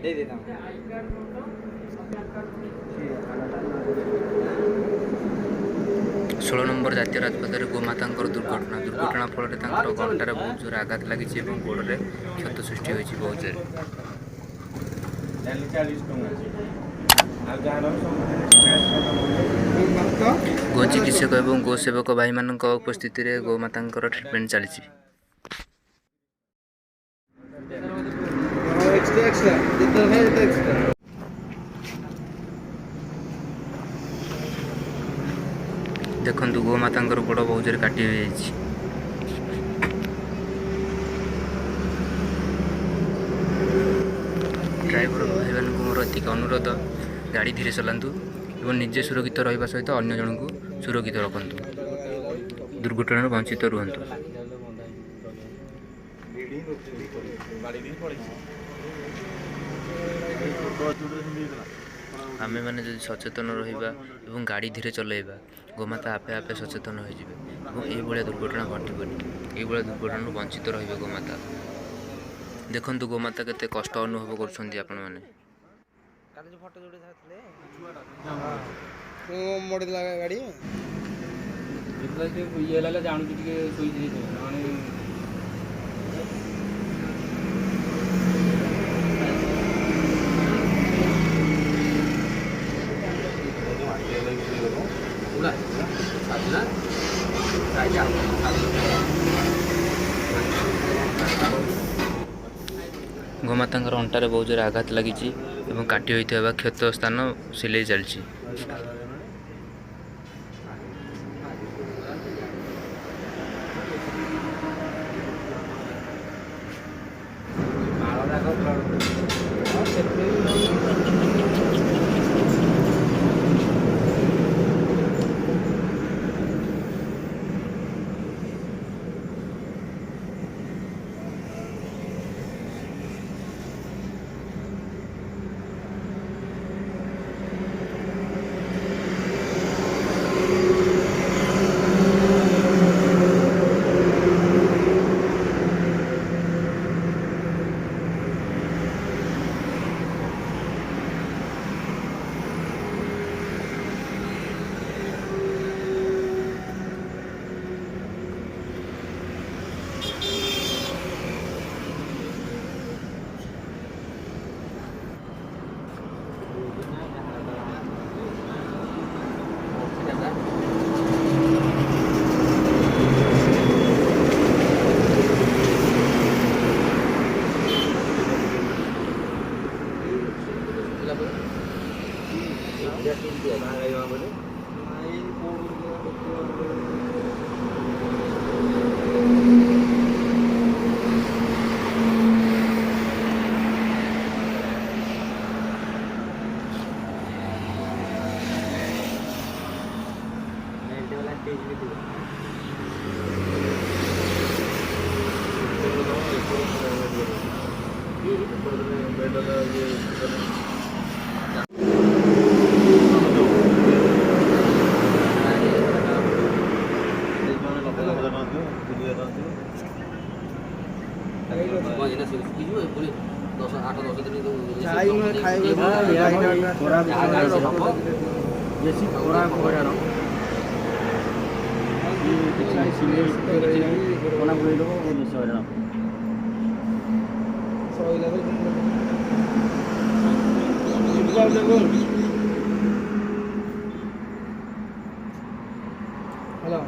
षोल number जातीय राजपथ गोमाता दुर्घटना फल घंटार बहुत जोर आघात लगी गोड़ में क्षत सृष्टि होती बहुत जोर। गो चिकित्सक और गो सेवक भाई मान उपस्थित गोमाता ट्रिटमेंट चली। देखु गोमाता गोड़ बहुत जोर काटी हो जाए। ड्राइवर भाई मान मोर एतिक अनुरोध गाड़ी धीरे चलातु और निजे सुरक्षित रहा सहित अन्य जन को सुरक्षित रखु दुर्घटना वंचित रुहतु। आमे मैंने जो सचेतन रहा और गाड़ी धीरे चलैबा गोमाता आपे आपे सचेतन हो दुर्घटना घटबनी ये दुर्घटना वंचित रही गोमाता। देखु गोमाता केते कष्ट अनुभव कर गोमाता अंटारे बहुत जोर आघात लगी काटी होता क्षत स्थान सिलाई चलती। हेलो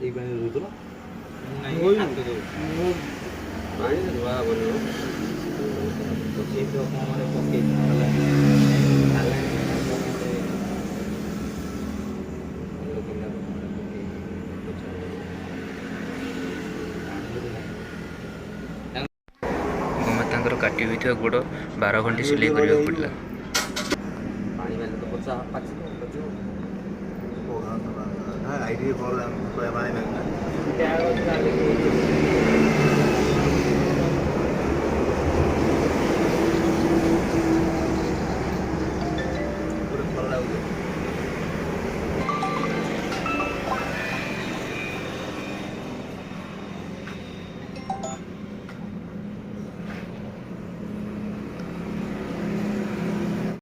एक बार रोज ना नहीं आते तो पानी धुआ बोलो तो ये तो हमारे पॉकेट गोमाता काटी हुई गोड़ 12 घंटे सिलाई करने पड़ा। पानी वाले तो बच्चा आईडी फॉर पानी